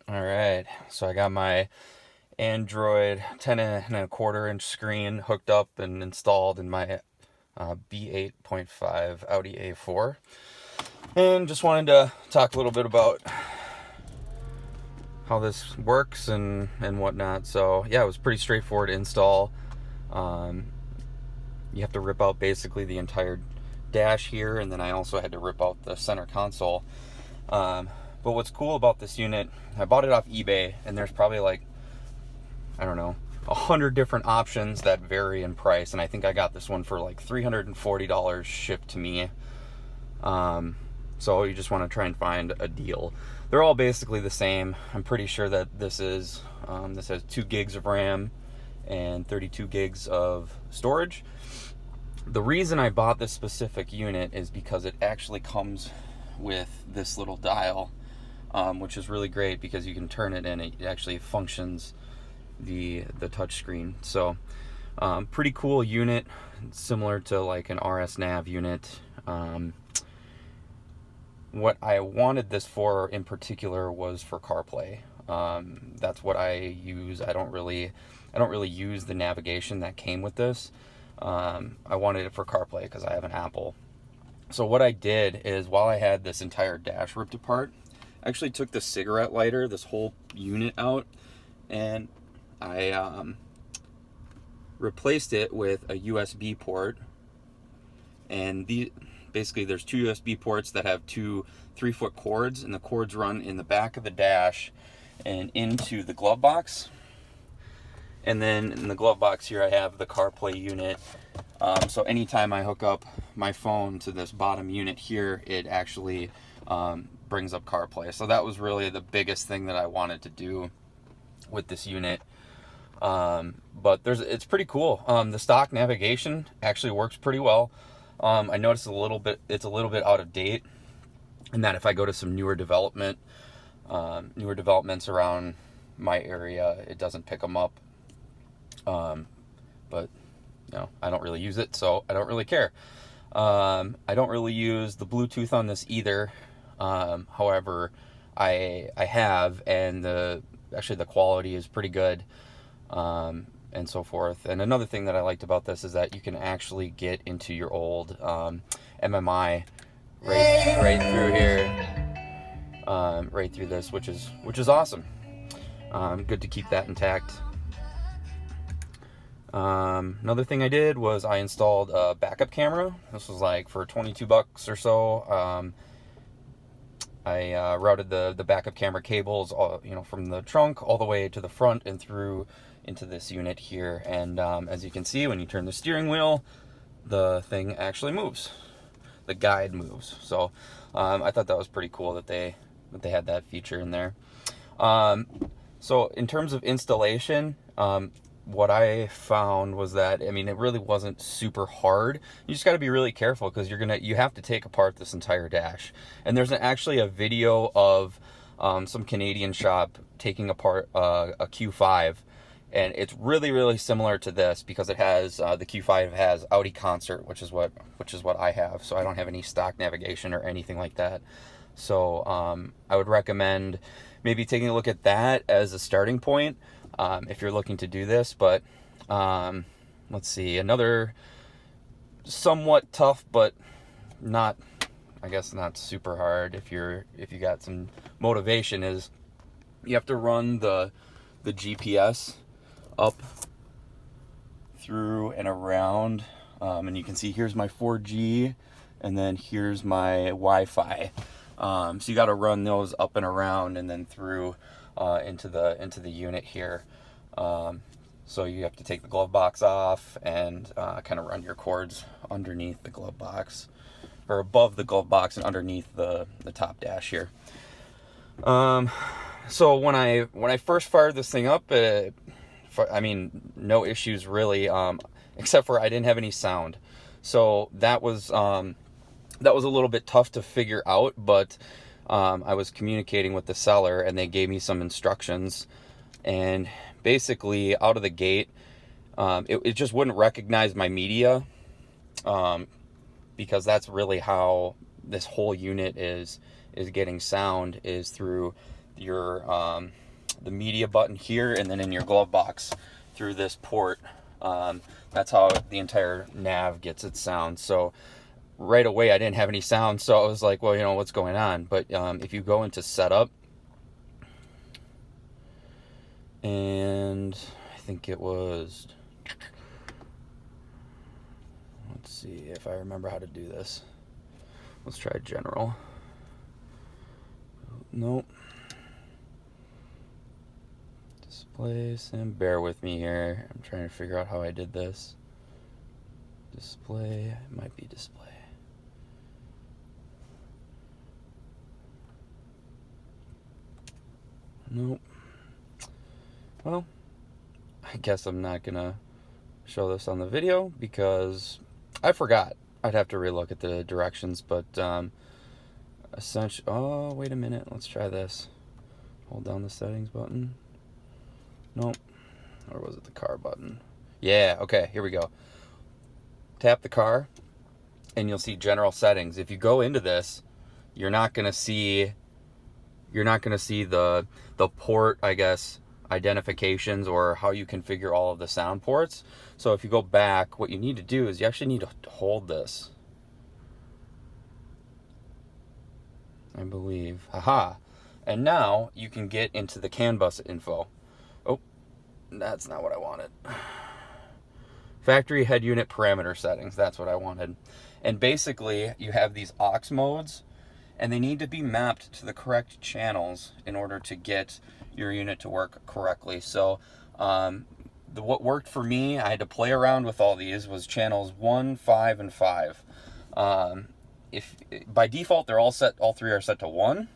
All right, so I got my Android 10.25 inch screen hooked up and installed in my B8.5 Audi A4, and just wanted to talk a little bit about how this works and whatnot. So yeah, it was pretty straightforward install. Um, you have to rip out basically the entire dash here, and then I also had to rip out the center console. But what's cool about this unit, I bought it off eBay, and there's probably like, I don't know, 100 different options that vary in price, and I think I got this one for like $340 shipped to me. So you just want to try and find a deal. They're all basically the same. I'm pretty sure that this has 2 gigs of RAM and 32 gigs of storage. The reason I bought this specific unit is because it actually comes with this little dial, which is really great because you can turn it and it actually functions the touch screen. So pretty cool unit, similar to like an RS Nav unit. What I wanted this for in particular was for CarPlay. That's what I use. I don't really use the navigation that came with this. I wanted it for CarPlay because I have an Apple. So what I did is, while I had this entire dash ripped apart, I actually took the cigarette lighter, this whole unit out, and I replaced it with a USB port. And basically there's 2 USB ports that have 2 3-foot cords, and the cords run in the back of the dash and into the glove box. And then in the glove box here I have the CarPlay unit. So anytime I hook up my phone to this bottom unit here, it actually brings up CarPlay. So that was really the biggest thing that I wanted to do with this unit. But it's pretty cool. The stock navigation actually works pretty well. I noticed it's a little bit out of date, and that if I go to some newer developments around my area, it doesn't pick them up. But I don't really use it, so I don't really care. I don't really use the Bluetooth on this either. However, I have, and the quality is pretty good. And so forth. And another thing that I liked about this is that you can actually get into your old MMI right through here, right through this, which is awesome. Good to keep that intact. Another thing I did was I installed a backup camera. This was like for $22 or so. I routed the backup camera cables, from the trunk all the way to the front and through into this unit here. And as you can see, when you turn the steering wheel, the thing actually moves. The guide moves. So I thought that was pretty cool that they had that feature in there. So in terms of installation, what I found was that, it really wasn't super hard. You just got to be really careful because you have to take apart this entire dash. And there's actually a video of some Canadian shop taking apart a Q5, and it's really, really similar to this because it has the Q5 has Audi Concert, which is what I have. So I don't have any stock navigation or anything like that. So I would recommend maybe taking a look at that as a starting point. If you're looking to do this. But let's see, another somewhat tough but not super hard if you got some motivation is you have to run the GPS up through and around, and you can see here's my 4G and then here's my Wi-Fi. So you got to run those up and around and then through into the unit here. So you have to take the glove box off and kind of run your cords underneath the glove box, or above the glove box and underneath the top dash here. So when I first fired this thing up, no issues really, except for I didn't have any sound. So that was a little bit tough to figure out, but I was communicating with the seller and they gave me some instructions, and basically out of the gate, it just wouldn't recognize my media, because that's really how this whole unit is getting sound, is through the media button here, and then in your glove box through this port. That's how the entire nav gets its sound. So right away I didn't have any sound, so I was like, well, you know, what's going on? But if you go into setup, and I think it was, let's see if I remember how to do this. Let's try general. Nope. Displays, and bear with me here. I'm trying to figure out how I did this. Display, it might be display. Nope. Well, I guess I'm not gonna show this on the video because I forgot. I'd have to relook at the directions, but essentially, oh, wait a minute, let's try this. Hold down the settings button. Nope. Or was it the car button? Yeah, okay, here we go. Tap the car, and you'll see general settings. If you go into this, you're not gonna see the port, I guess, identifications or how you configure all of the sound ports. So if you go back, what you need to do is you actually need to hold this, I believe. Haha. And now you can get into the CAN bus info. Oh, that's not what I wanted. Factory head unit parameter settings, that's what I wanted. And basically you have these aux modes, and they need to be mapped to the correct channels in order to get your unit to work correctly. So what worked for me, I had to play around with all these, was channels 1, 5, and 5. If by default they're all three are set to 1.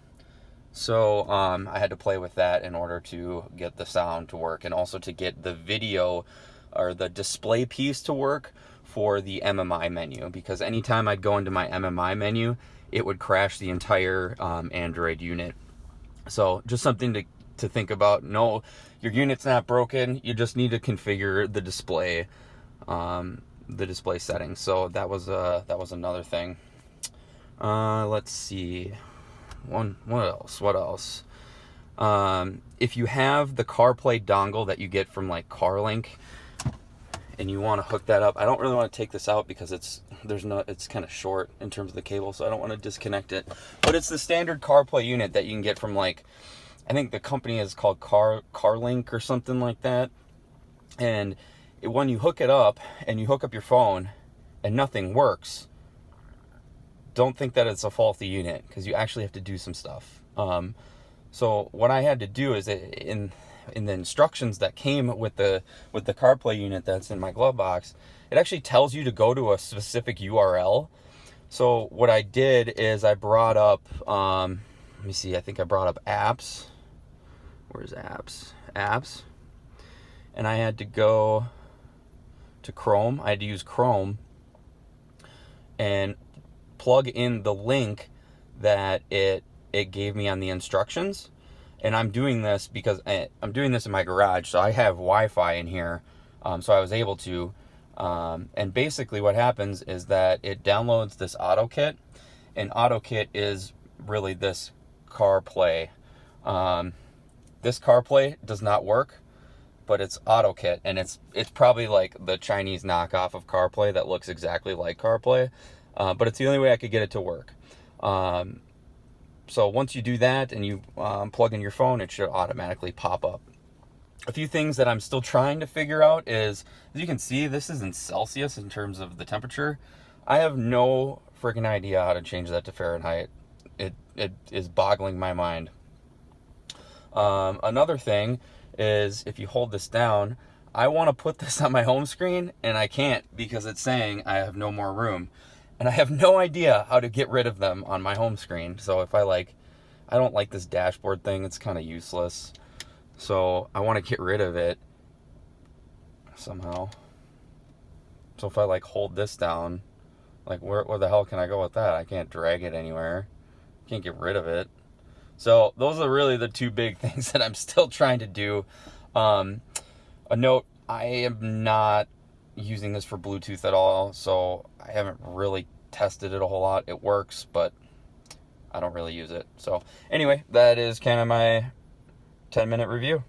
So I had to play with that in order to get the sound to work, and also to get the video or the display piece to work for the MMI menu, because anytime I'd go into my MMI menu, it would crash the entire Android unit. So just something to think about. No, your unit's not broken. You just need to configure the display settings. So that was another thing. Let's see. What else? If you have the CarPlay dongle that you get from like CarLink, and you want to hook that up, I don't really want to take this out because it's kind of short in terms of the cable, so I don't want to disconnect it. But it's the standard CarPlay unit that you can get from, like, I think the company is called CarLink or something like that. And when you hook it up and you hook up your phone and nothing works, don't think that it's a faulty unit, because you actually have to do some stuff. So what I had to do is, in the instructions that came with the CarPlay unit that's in my glove box, it actually tells you to go to a specific URL. So what I did is I brought up, let me see, I think I brought up apps. Where's apps? Apps. And I had to go to Chrome. I had to use Chrome and plug in the link that it gave me on the instructions. And I'm doing this because I'm doing this in my garage, so I have Wi-Fi in here, so I was able to. And basically what happens is that it downloads this AutoKit, and AutoKit is really this CarPlay. This CarPlay does not work, but it's AutoKit, and it's probably like the Chinese knockoff of CarPlay that looks exactly like CarPlay, but it's the only way I could get it to work. So once you do that and you plug in your phone, it should automatically pop up. A few things that I'm still trying to figure out is, as you can see, this is in Celsius in terms of the temperature. I have no freaking idea how to change that to Fahrenheit. It is boggling my mind. Another thing is, if you hold this down, I want to put this on my home screen, and I can't because it's saying I have no more room. And I have no idea how to get rid of them on my home screen. So if I don't like this dashboard thing, it's kind of useless. So I want to get rid of it somehow. So if I hold this down, where the hell can I go with that? I can't drag it anywhere. Can't get rid of it. So those are really the two big things that I'm still trying to do. A note, I am not using this for Bluetooth at all, so I haven't really tested it a whole lot. It works, but I don't really use it. So anyway, that is kind of my 10-minute review.